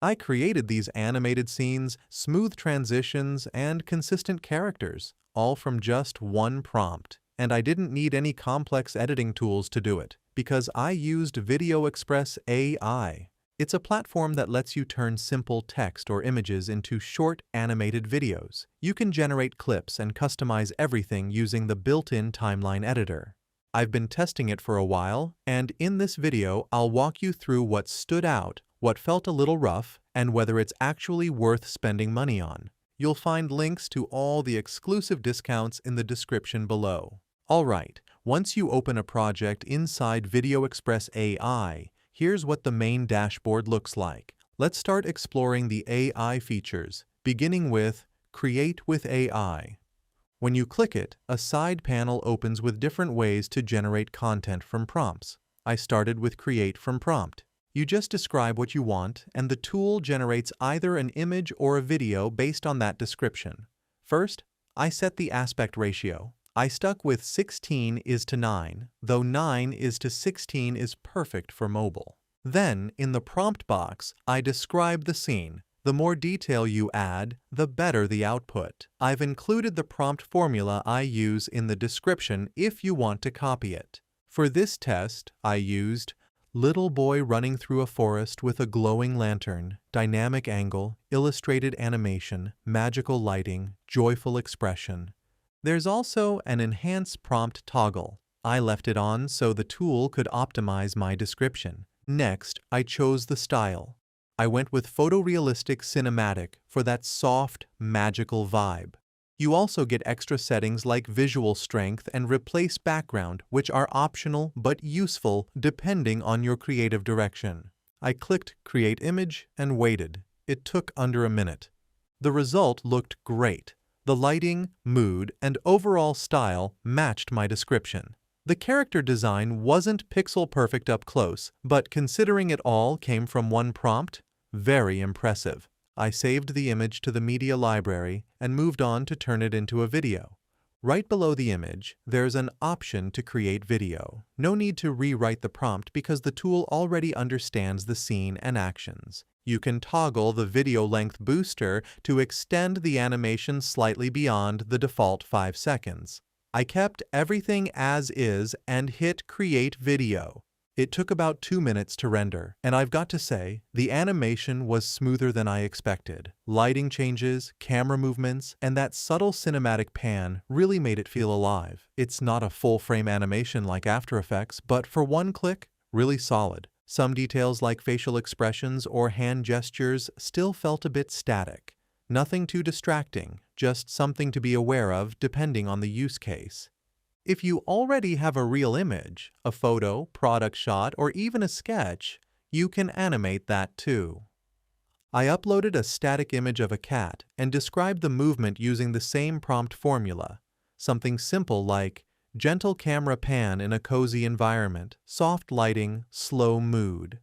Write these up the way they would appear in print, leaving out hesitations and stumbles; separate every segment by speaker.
Speaker 1: I created these animated scenes, smooth transitions, and consistent characters, all from just one prompt. And I didn't need any complex editing tools to do it, because I used VideoExpress AI. It's a platform that lets you turn simple text or images into short animated videos. You can generate clips and customize everything using the built-in timeline editor. I've been testing it for a while, and in this video I'll walk you through what stood out, what felt a little rough, and whether it's actually worth spending money on. You'll find links to all the exclusive discounts in the description below. Alright, once you open a project inside VideoExpress AI, here's what the main dashboard looks like. Let's start exploring the AI features, beginning with Create with AI. When you click it, a side panel opens with different ways to generate content from prompts. I started with Create from Prompt. You just describe what you want, and the tool generates either an image or a video based on that description. First, I set the aspect ratio. I stuck with 16:9, though 9:16 is perfect for mobile. Then, in the prompt box, I describe the scene. The more detail you add, the better the output. I've included the prompt formula I use in the description if you want to copy it. For this test, I used little boy running through a forest with a glowing lantern, dynamic angle, illustrated animation, magical lighting, joyful expression. There's also an enhance prompt toggle. I left it on so the tool could optimize my description. Next, I chose the style. I went with photorealistic cinematic for that soft, magical vibe. You also get extra settings like visual strength and replace background, which are optional but useful depending on your creative direction. I clicked Create Image and waited. It took under a minute. The result looked great. The lighting, mood, and overall style matched my description. The character design wasn't pixel perfect up close, but considering it all came from one prompt, very impressive. I saved the image to the media library and moved on to turn it into a video. Right below the image, there's an option to create video. No need to rewrite the prompt because the tool already understands the scene and actions. You can toggle the video length booster to extend the animation slightly beyond the default 5 seconds. I kept everything as is and hit Create Video. It took about 2 minutes to render, and I've got to say, the animation was smoother than I expected. Lighting changes, camera movements, and that subtle cinematic pan really made it feel alive. It's not a full-frame animation like After Effects, but for one click, really solid. Some details like facial expressions or hand gestures still felt a bit static. Nothing too distracting, just something to be aware of depending on the use case. If you already have a real image, a photo, product shot, or even a sketch, you can animate that too. I uploaded a static image of a cat and described the movement using the same prompt formula. Something simple like gentle camera pan in a cozy environment, soft lighting, slow mood.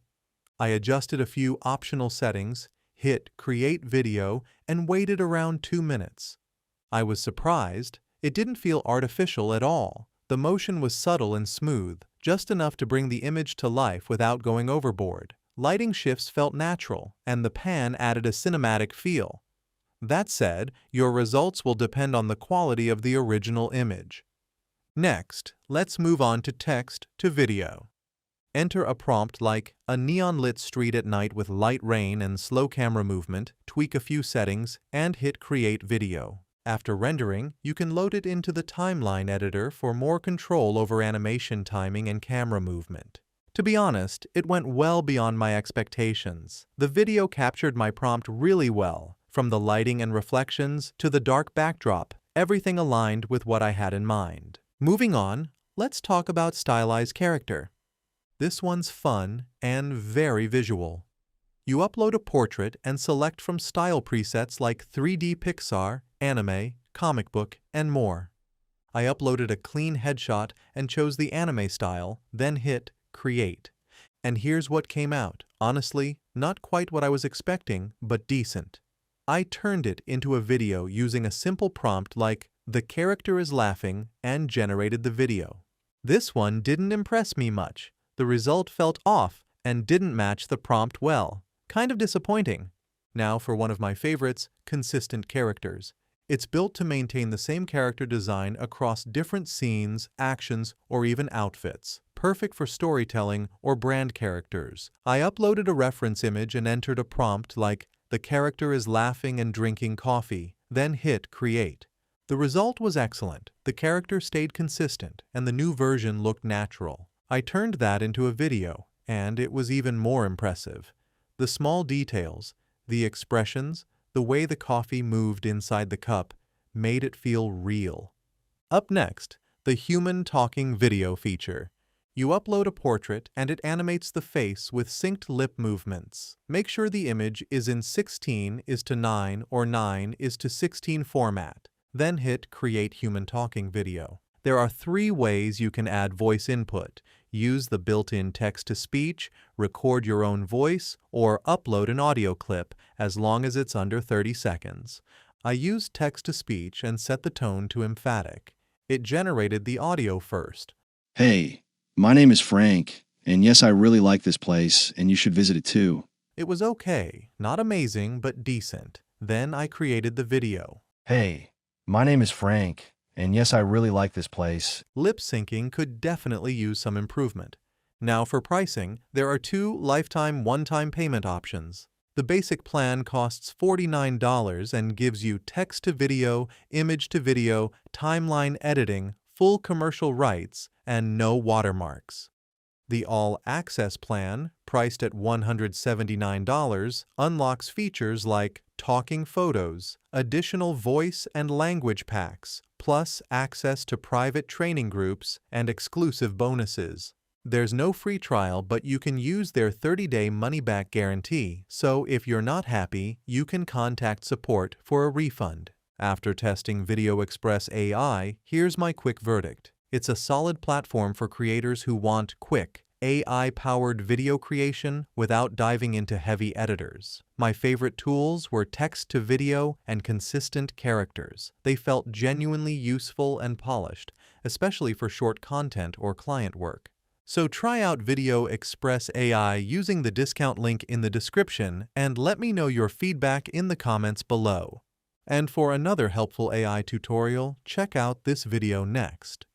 Speaker 1: I adjusted a few optional settings, hit Create Video, and waited around 2 minutes. I was surprised. It didn't feel artificial at all. The motion was subtle and smooth, just enough to bring the image to life without going overboard. Lighting shifts felt natural, and the pan added a cinematic feel. That said, your results will depend on the quality of the original image. Next, let's move on to text to video. Enter a prompt like a neon-lit street at night with light rain and slow camera movement, tweak a few settings, and hit Create Video. After rendering, you can load it into the timeline editor for more control over animation timing and camera movement. To be honest, it went well beyond my expectations. The video captured my prompt really well. From the lighting and reflections to the dark backdrop, everything aligned with what I had in mind. Moving on, let's talk about Stylize Character. This one's fun and very visual. You upload a portrait and select from style presets like 3D Pixar, anime, comic book, and more. I uploaded a clean headshot and chose the anime style, then hit Create. And here's what came out. Honestly, not quite what I was expecting, but decent. I turned it into a video using a simple prompt like "the character is laughing" and generated the video. This one didn't impress me much. The result felt off and didn't match the prompt well. Kind of disappointing. Now for one of my favorites, consistent characters. It's built to maintain the same character design across different scenes, actions, or even outfits. Perfect for storytelling or brand characters. I uploaded a reference image and entered a prompt like, "The character is laughing and drinking coffee," then hit Create. The result was excellent. The character stayed consistent, and the new version looked natural. I turned that into a video, and it was even more impressive. The small details, the expressions, the way the coffee moved inside the cup, made it feel real. Up next, the human talking video feature. You upload a portrait and it animates the face with synced lip movements. Make sure the image is in 16:9 or 9:16 format. Then hit Create Human Talking Video. There are 3 ways you can add voice input. Use the built-in text-to-speech, record your own voice, or upload an audio clip as long as it's under 30 seconds. I used text-to-speech and set the tone to emphatic. It generated the audio first.
Speaker 2: Hey, my name is Frank, and yes, I really like this place, and you should visit it too.
Speaker 1: It was okay, not amazing, but decent. Then I created the video.
Speaker 2: Hey, my name is Frank, and yes, I really like this place.
Speaker 1: Lip syncing could definitely use some improvement. Now for pricing, there are 2 lifetime one-time payment options. The basic plan costs $49 and gives you text-to-video, image-to-video, timeline editing, full commercial rights, and no watermarks. The all-access plan, priced at $179, unlocks features like talking photos, additional voice and language packs, plus access to private training groups and exclusive bonuses. There's no free trial, but you can use their 30-day money-back guarantee, so if you're not happy, you can contact support for a refund. After testing VideoExpress AI, here's my quick verdict. It's a solid platform for creators who want quick, AI-powered video creation without diving into heavy editors. My favorite tools were text-to-video and consistent characters. They felt genuinely useful and polished, especially for short content or client work. So try out VideoExpress AI using the discount link in the description and let me know your feedback in the comments below. And for another helpful AI tutorial, check out this video next.